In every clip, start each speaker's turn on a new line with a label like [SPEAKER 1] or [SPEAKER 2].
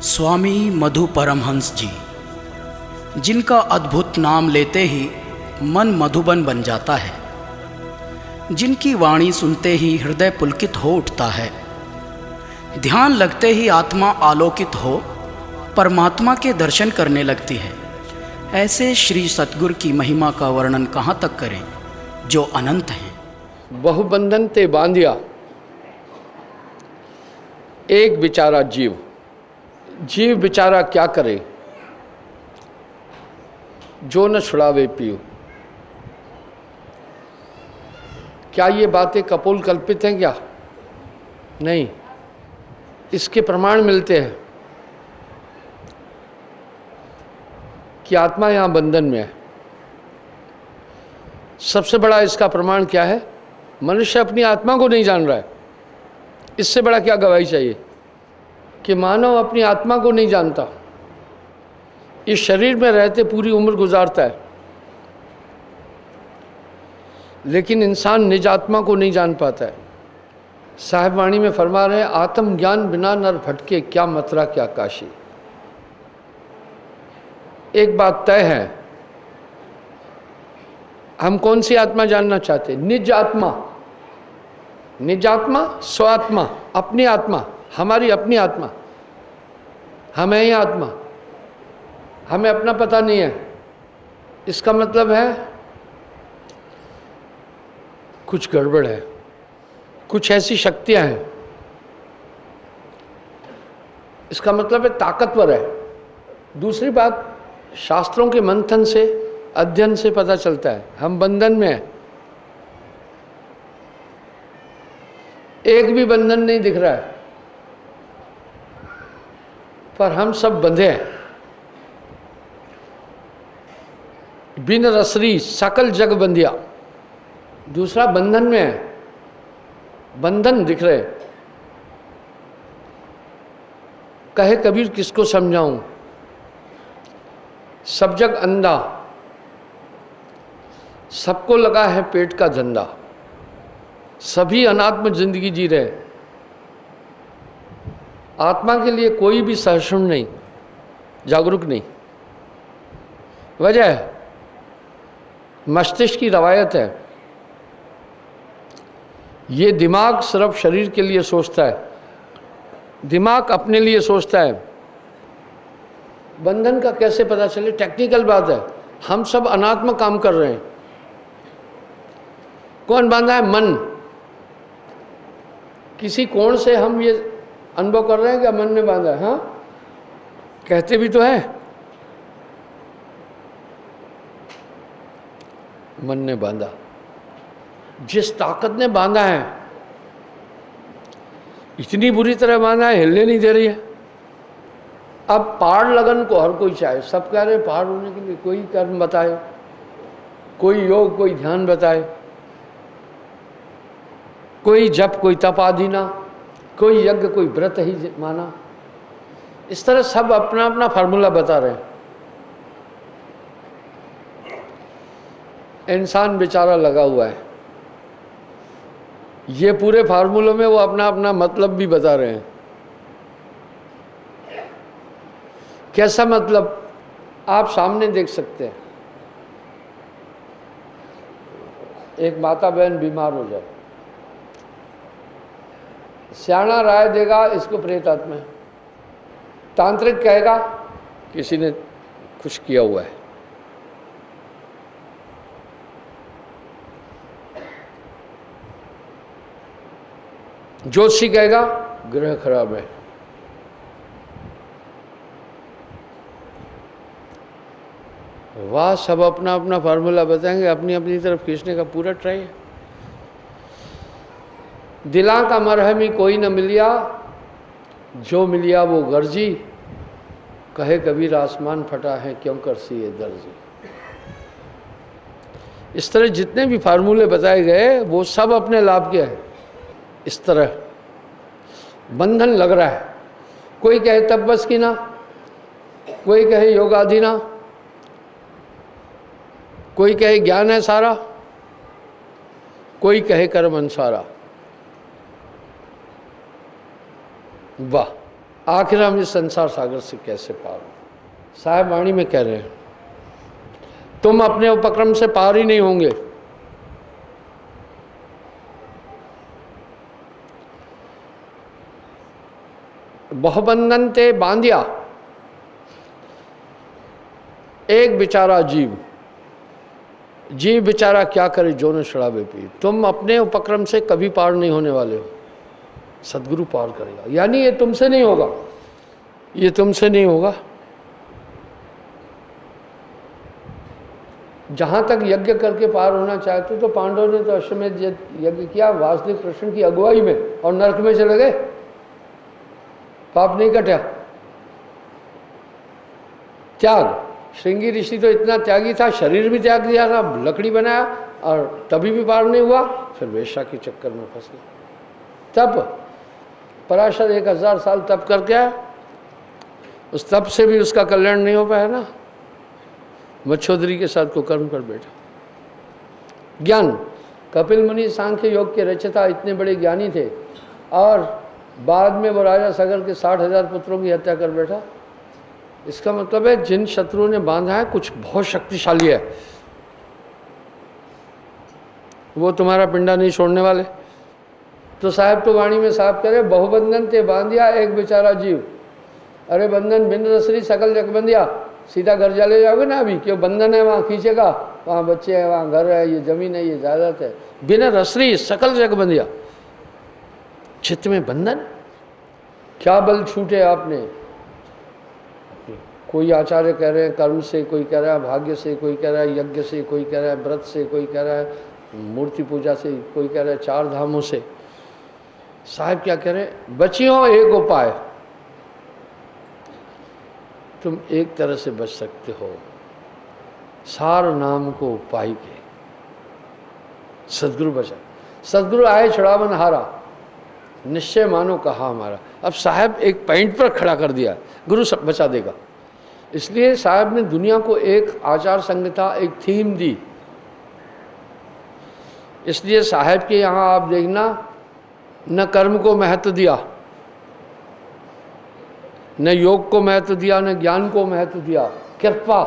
[SPEAKER 1] स्वामी मधु परमहंस जी, जिनका अद्भुत नाम लेते ही मन मधुबन बन जाता है, जिनकी वाणी सुनते ही हृदय पुलकित हो उठता है, ध्यान लगते ही आत्मा आलोकित हो परमात्मा के दर्शन करने लगती है। ऐसे श्री सतगुरु की महिमा का वर्णन कहाँ तक करें जो अनंत हैं।
[SPEAKER 2] बहुबंधन ते बांधिया एक बेचारा जीव, जीव बेचारा क्या करे जो न छुड़ावे पियो। क्या ये बातें कपोल कल्पित हैं क्या? नहीं, इसके प्रमाण मिलते हैं कि आत्मा यहाँ बंधन में है। सबसे बड़ा इसका प्रमाण क्या है? मनुष्य अपनी आत्मा को नहीं जान रहा है। इससे बड़ा क्या गवाही चाहिए कि मानव अपनी आत्मा को नहीं जानता। इस शरीर में रहते पूरी उम्र गुजारता है, लेकिन इंसान निज आत्मा को नहीं जान पाता है। साहिब वाणी में फरमा रहे हैं, आत्मज्ञान बिना नर भटके, क्या मथुरा क्या काशी। एक बात तय है, हम कौन सी आत्मा जानना चाहते? निज आत्मा। निज आत्मा, स्वात्मा, अपनी आत्मा, हमारी अपनी आत्मा। हम हैं ही आत्मा, हमें अपना पता नहीं है। इसका मतलब है कुछ गड़बड़ है, कुछ ऐसी शक्तियां हैं। इसका मतलब है ताकतवर है। दूसरी बात, शास्त्रों के मंथन से, अध्ययन से पता चलता है हम बंधन में हैं। एक भी बंधन नहीं दिख रहा है, पर हम सब बंधे हैं। बिन रसरी सकल जग बंधिया। दूसरा बंधन में है, बंधन दिख रहे। कहे कबीर किसको समझाऊं, सब जग अंधा, सबको लगा है पेट का धंधा। सभी अनात्म जिंदगी जी रहे। आत्मा के लिए कोई भी सहिष्णु नहीं, जागरूक नहीं। वजह है मस्तिष्क की रवायत है। ये दिमाग सिर्फ शरीर के लिए सोचता है, दिमाग अपने लिए सोचता है। बंधन का कैसे पता चले? टेक्निकल बात है। हम सब अनात्म काम कर रहे हैं। कौन बांधा है? मन। किसी कोण से हम ये अनुभव कर रहे हैं कि मन ने बांधा है। हाँ, कहते भी तो है मन ने बांधा। जिस ताकत ने बांधा है, इतनी बुरी तरह बांधा है, हिलने नहीं दे रही है। अब पहाड़ लगन को हर कोई चाहे। सब कह रहे पहाड़ होने के लिए कोई कर्म बताए, कोई योग, कोई ध्यान बताए, कोई जप, कोई तप आदि ना, कोई यज्ञ, कोई व्रत ही माना। इस तरह सब अपना अपना फार्मूला बता रहे हैं। इंसान बेचारा लगा हुआ है। ये पूरे फार्मूलों में वो अपना अपना मतलब भी बता रहे हैं। कैसा मतलब? आप सामने देख सकते हैं। एक माता बहन बीमार हो जाए, सियाना राय देगा इसको प्रेत आत्मा है। तांत्रिक कहेगा किसी ने कुछ किया हुआ है। ज्योतिषी कहेगा ग्रह खराब है। वाह, सब अपना अपना फार्मूला बताएंगे, अपनी अपनी तरफ खींचने का पूरा ट्राई है। दिला का मरहमी कोई न मिलिया, जो मिलिया वो गर्जी। कहे कबीर आसमान फटा है, क्यों करसी ये दर्जी। इस तरह जितने भी फार्मूले बताए गए वो सब अपने लाभ के हैं। इस तरह बंधन लग रहा है। कोई कहे तपस की ना, कोई कहे योगाधि ना, कोई कहे ज्ञान है सारा, कोई कहे कर्म अनुसारा। वाह, आखिर हम इस संसार सागर से कैसे पार हो। साहब वाणी में कह रहे हैं तुम अपने उपक्रम से पार ही नहीं होंगे। बहुबंधन ते बांधिया, एक बेचारा जीव बेचारा क्या करे जो न छुड़ावे पी। तुम अपने उपक्रम से कभी पार नहीं होने वाले हो, सदगुरु पार करेगा। यानी ये तुमसे नहीं होगा, ये तुमसे नहीं होगा। जहां तक यज्ञ करके पार होना चाहते तो पांडवों ने तो अश्वमेध यज्ञ किया वासुदेव कृष्ण की अगुवाई में, और नरक में चले गए, पाप नहीं कटा। त्याग, श्रृंगी ऋषि तो इतना त्यागी था, शरीर भी त्याग दिया था, लकड़ी बनाया और तभी भी पार नहीं हुआ, फिर वेश्या के चक्कर में फंस गया। तप, पराशर 1000 साल तप करके आया, उस तप से भी उसका कल्याण नहीं हो पाया ना, मच्छोदरी के साथ कुकर्म कर बैठा। ज्ञान, कपिल मुनि सांख्य योग के रचयिता इतने बड़े ज्ञानी थे, और बाद में वो राजा सगर के 60,000 पुत्रों की हत्या कर बैठा। इसका मतलब है जिन शत्रुओं ने बांधा है कुछ बहुत शक्तिशाली है, वो तुम्हारा पिंडा नहीं छोड़ने वाले। तो साहब तो वाणी में साहब कह रहे बहुबंधन ते बांधिया, एक बेचारा जीव। अरे बंधन बिन रसरी सकल जग बंधिया, सीधा घर चले जाओगे ना, अभी क्यों बंधन है वहाँ खींचेगा, वहाँ बच्चे हैं, वहाँ घर है, ये जमीन है, ये जायदाद है। बिना रसरी सकल जग बंधिया, चित्त में बंधन, क्या बल छूटे आपने। कोई आचार्य कह रहे हैं कर्म से, कोई कह रहा है भाग्य से, कोई कह रहा है यज्ञ से, कोई कह रहा है व्रत से, कोई कह रहा है मूर्ति पूजा से, कोई कह रहा है 4 धामों से। साहब क्या कह रहे हैं, बचियों एक उपाय, तुम एक तरह से बच सकते हो, सार नाम को पाई के। सदगुरु बचा, सदगुरु आए छुड़ावन हारा, निश्चय मानो कहा हमारा। अब साहब एक पॉइंट पर खड़ा कर दिया, गुरु सब बचा देगा। इसलिए साहब ने दुनिया को एक आचार संहिता, एक थीम दी। इसलिए साहब के यहाँ आप देखना, न कर्म को महत्व दिया, न योग को महत्व दिया, न ज्ञान को महत्व दिया। कृपा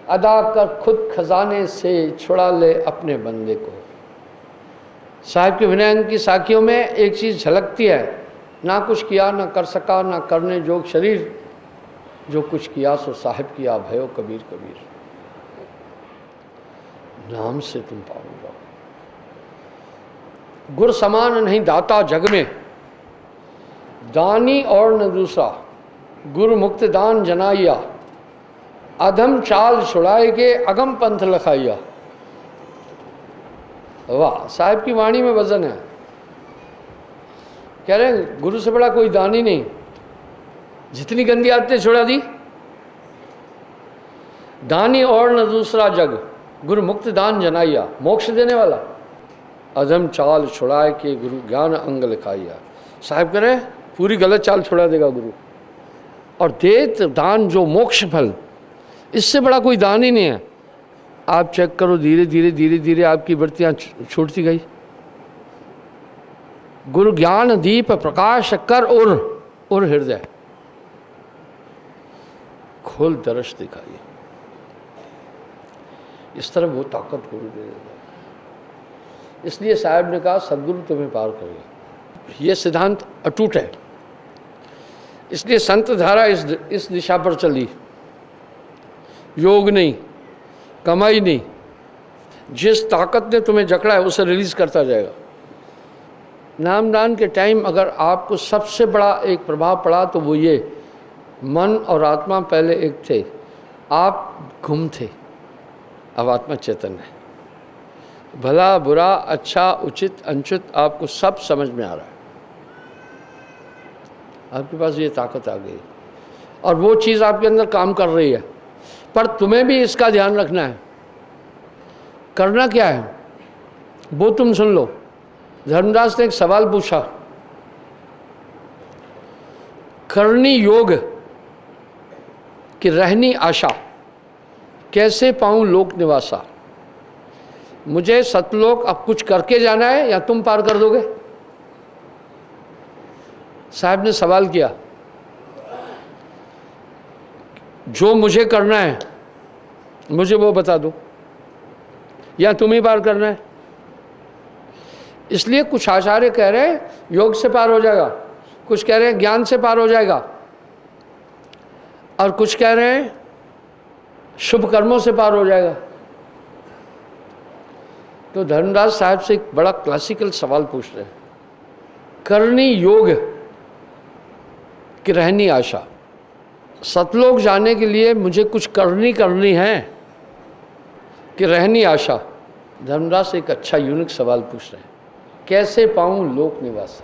[SPEAKER 2] अदा कर खुद खजाने से, छुड़ा ले अपने बंदे को। साहब के विनय की साखियों में एक चीज़ झलकती है, ना कुछ किया ना कर सका, ना करने जोग शरीर, जो कुछ किया सो साहिब किया, भयो कबीर कबीर। नाम से तुम पाओगे। गुर समान नहीं दाता जग में, दानी और न दूसरा, गुरु मुक्त दान जनाइया, अधम चाल छुड़ाए के अगम पंथ लखाइया। वाह, साहिब की वाणी में वजन है। कह रहे हैं गुरु से बड़ा कोई दानी नहीं, जितनी गंदी आदतें छुड़ा दी। दानी और न दूसरा जग, गुरु मुक्त दान जनाइया, मोक्ष देने वाला। अधम चाल छुड़ाए के गुरु ज्ञान अंग लिखाइया। साहिब कह रहे पूरी गलत चाल छुड़ा देगा गुरु, और देत दान जो मोक्ष फल, इससे बड़ा कोई दान ही नहीं है। आप चेक करो, धीरे धीरे धीरे धीरे आपकी वृत्तियाँ छूटती गई। गुरु ज्ञान दीप प्रकाश कर और हृदय खोल दर्श दिखाइए। इस तरह वो ताकत गुरु दे देगा। इसलिए साहब ने कहा सदगुरु तुम्हें पार करेगा। ये सिद्धांत अटूट है। इसलिए संत धारा इस दिशा पर चली। योग नहीं, कमाई नहीं, जिस ताकत ने तुम्हें जकड़ा है उसे रिलीज करता जाएगा। नामदान के टाइम अगर आपको सबसे बड़ा एक प्रभाव पड़ा तो वो ये, मन और आत्मा पहले एक थे, आप गुम थे, अब आत्मा चेतन है। भला बुरा अच्छा उचित अनुचित आपको सब समझ में आ रहा है। आपके पास ये ताकत आ गई और वो चीज़ आपके अंदर काम कर रही है। पर तुम्हें भी इसका ध्यान रखना है। करना क्या है वो तुम सुन लो। धर्मदास ने एक सवाल पूछा, करनी योग कि रहनी आशा, कैसे पाऊं लोक निवासा। मुझे सतलोक अब कुछ करके जाना है या तुम पार कर दोगे? साहब ने सवाल किया, जो मुझे करना है मुझे वो बता दो, या तुम ही पार करना है। इसलिए कुछ आचार्य कह रहे हैं योग से पार हो जाएगा, कुछ कह रहे हैं ज्ञान से पार हो जाएगा, और कुछ कह रहे हैं शुभ कर्मों से पार हो जाएगा। तो धर्मदास साहब से एक बड़ा क्लासिकल सवाल पूछ रहे हैं, करनी योग कि रहनी आशा। सतलोक जाने के लिए मुझे कुछ करनी है कि रहनी आशा। धर्मदास एक अच्छा यूनिक सवाल पूछ रहे हैं, कैसे पाऊं लोक निवास।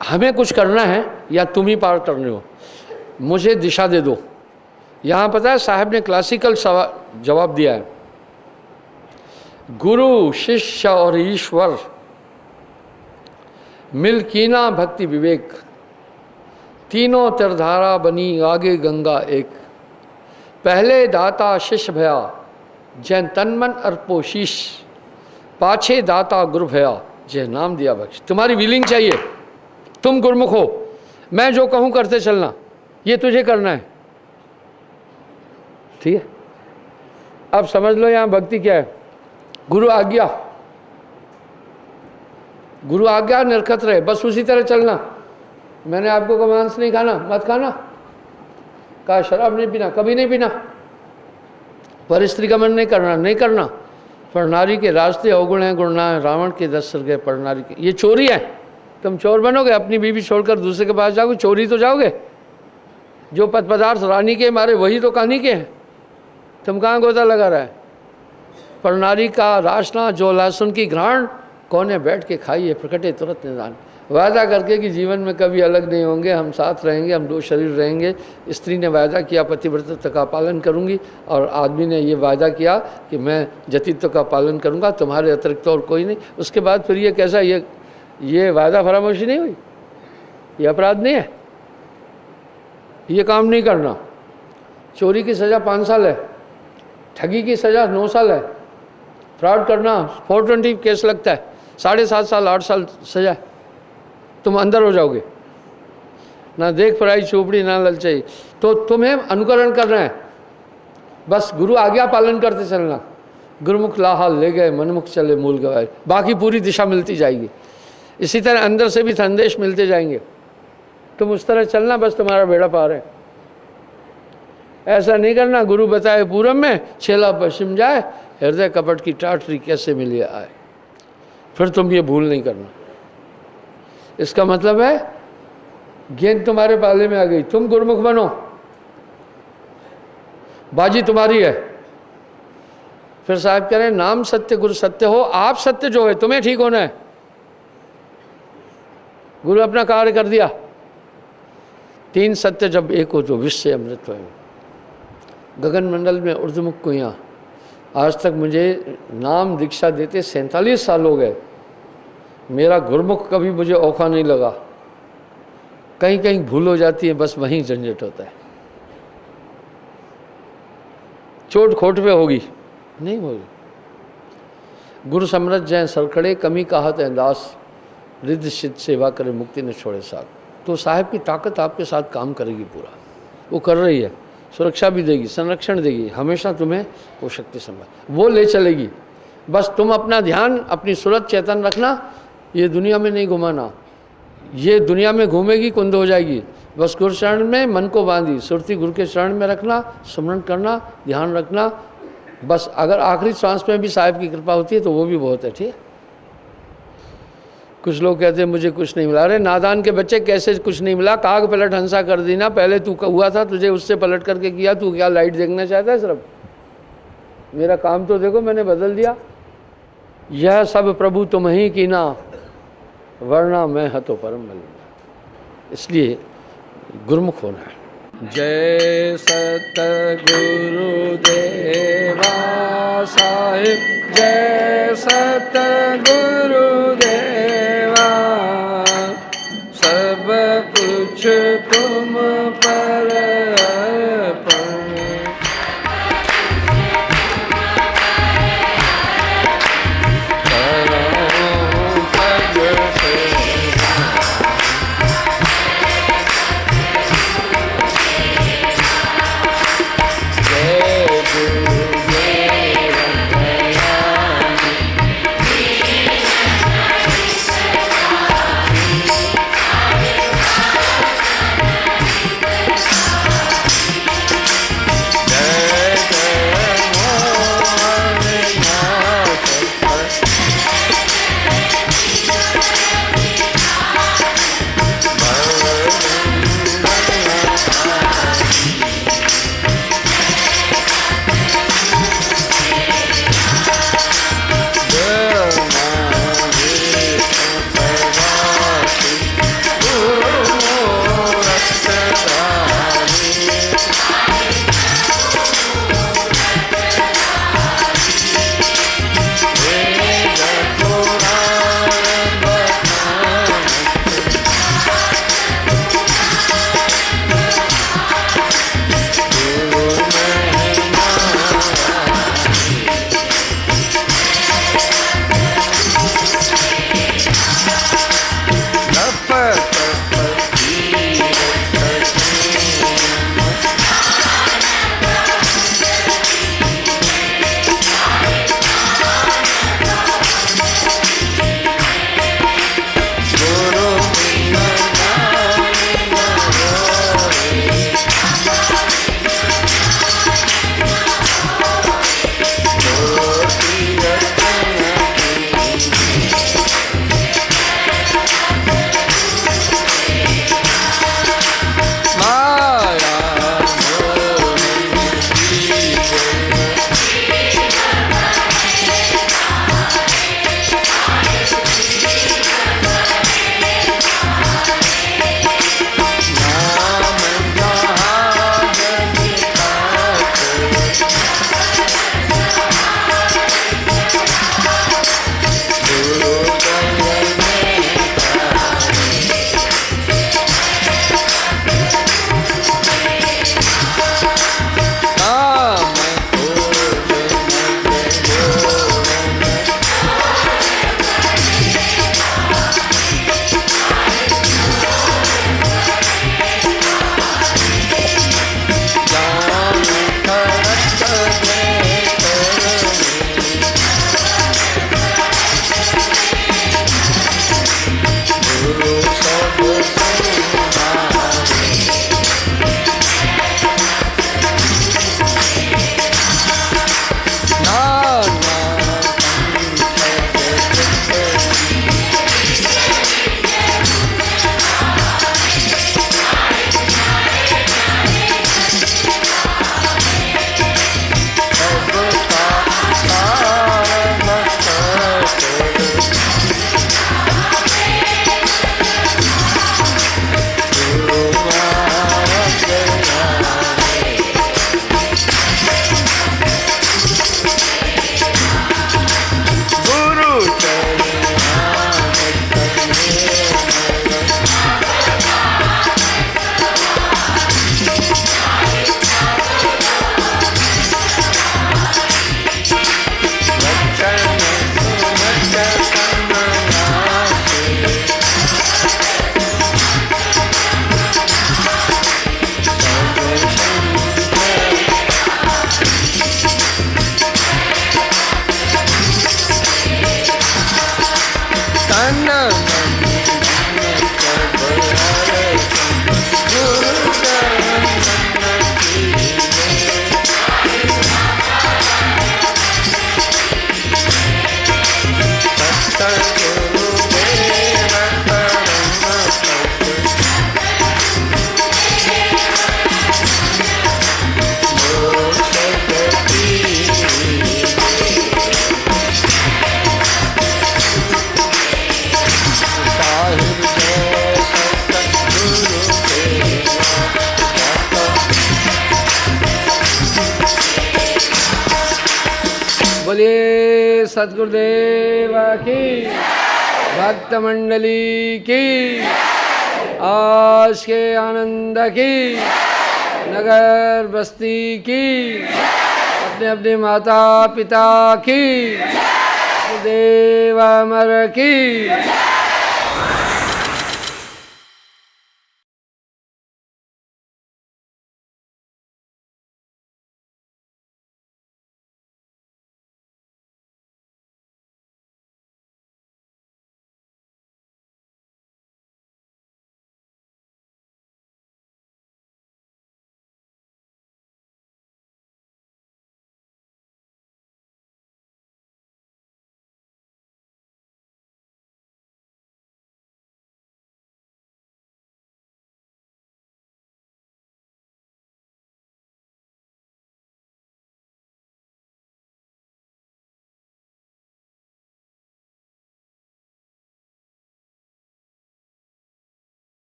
[SPEAKER 2] हमें कुछ करना है या तुम ही पार करने हो, मुझे दिशा दे दो। यहाँ पता है साहब ने क्लासिकल सवाल जवाब दिया है, गुरु शिष्य और ईश्वर मिल कीना भक्ति विवेक, तीनों तरधारा बनी आगे गंगा एक। पहले दाता शिष्य भया जैन तनमन अर्पो शीश, पाछे दाता गुरु भया जय नाम दिया बख्श। तुम्हारी विलिंग चाहिए, तुम गुरमुख हो, मैं जो कहूँ करते चलना, ये तुझे करना है। ठीक है, अब समझ लो यहाँ भक्ति क्या है। गुरु आज्ञा, गुरु आज्ञा निरखत रहे, बस उसी तरह चलना। मैंने आपको कहा मांस नहीं खाना, मत खाना, कहा शराब नहीं पीना, कभी नहीं पीना, पर स्त्री का मन नहीं करना, नहीं करना। पर नारी के रास्ते अवगुण हैं, गुण ना है, रावण के 10 सर गए पर नारी के। ये चोरी है, तुम चोर बनोगे, अपनी बीवी छोड़कर दूसरे के पास जाओगे, चोरी तो जाओगे। जो पद पदार्थ रानी के मारे वही तो कहानी के हैं, तुम कहाँ गोता लगा रहा है। पर नारी का राशना जो लहसुन की घ्राण, कौने बैठ के खाई है प्रकटे तुरंत निदान। वादा करके कि जीवन में कभी अलग नहीं होंगे, हम साथ रहेंगे, हम 2 शरीर रहेंगे। स्त्री ने वादा किया पतिव्रता का पालन करूंगी, और आदमी ने ये वादा किया कि मैं जतित्व का पालन करूंगा, तुम्हारे अतिरिक्त और कोई नहीं। उसके बाद फिर ये कैसा, ये वादा फरामोशी नहीं हुई, ये अपराध नहीं है, ये काम नहीं करना। चोरी की सज़ा 5 साल है, ठगी की सज़ा 9 साल है, फ्रॉड करना 420 केस लगता है, 7.5 साल 8 साल सज़ा है, तुम अंदर हो जाओगे। ना देख पराई चोपड़ी ना ललचाई। तो तुम्हें अनुकरण करना है, बस गुरु आज्ञा पालन करते चलना। गुरुमुख लाहाल ले गए, मनमुख चले मूल गवाए, बाकी पूरी दिशा मिलती जाएगी। इसी तरह अंदर से भी संदेश मिलते जाएंगे, तुम उस तरह चलना, बस तुम्हारा बेड़ा पार है। ऐसा नहीं करना गुरु बताए पूरब में, छेला पश्चिम जाए, हृदय कपट की टाटरी कैसे मिली आए। फिर तुम ये भूल नहीं करना। इसका मतलब है गेंद तुम्हारे पाले में आ गई, तुम गुरुमुख बनो, बाजी तुम्हारी है। फिर साहब कह रहे हैं नाम सत्य गुरु सत्य हो, आप सत्य जो है तुम्हें ठीक होना है। गुरु अपना कार्य कर दिया, 3 सत्य जब एक हो तो विश्व से अमृत हो। गगन मंडल में उर्दमुख कुइयाँ, आज तक मुझे नाम दीक्षा देते 47 साल हो गए, मेरा गुरमुख कभी मुझे औखा नहीं लगा। कहीं कहीं भूल हो जाती है, बस वहीं झंझट होता है। चोट खोट पे होगी, नहीं होगी। गुरु समरथ जय सरखड़े, कमी कहत है दास, रिद्ध सिद्ध सेवा करे मुक्ति न छोड़े साथ। तो साहब की ताकत आपके साथ काम करेगी पूरा, वो कर रही है, सुरक्षा भी देगी, संरक्षण देगी, हमेशा तुम्हें वो शक्ति संभाल, वो ले चलेगी। बस तुम अपना ध्यान, अपनी सूरत चेतन रखना, ये दुनिया में नहीं घुमाना। ये दुनिया में घूमेगी कुंद हो जाएगी। बस गुरु शरण में मन को बांधी, सुरती गुरु के शरण में रखना, स्मरण करना, ध्यान रखना। बस अगर आखिरी सांस में भी साहिब की कृपा होती है तो वो भी बहुत है। ठीक है, कुछ लोग कहते हैं मुझे कुछ नहीं मिला। अरे नादान के बच्चे, कैसे कुछ नहीं मिला? काग पलट हंसा कर दी ना, पहले तू हुआ था, तुझे उससे पलट करके किया। तू क्या लाइट देखना चाहता है? सिर्फ मेरा काम तो देखो, मैंने बदल दिया। यह सब प्रभु तुम ही की ना, वरना मैं हतो परम बल। इसलिए गुरुमुख होना है। जय सतगुरु देवा साहिब, जय सतगुरु देवा, सब कुछ तुम पर अर्पण। बोलिए सद्गुरुदेव की, भक्त मंडली की, आज के आनंद की, नगर बस्ती की, अपने अपने माता पिता की, देव अमर की।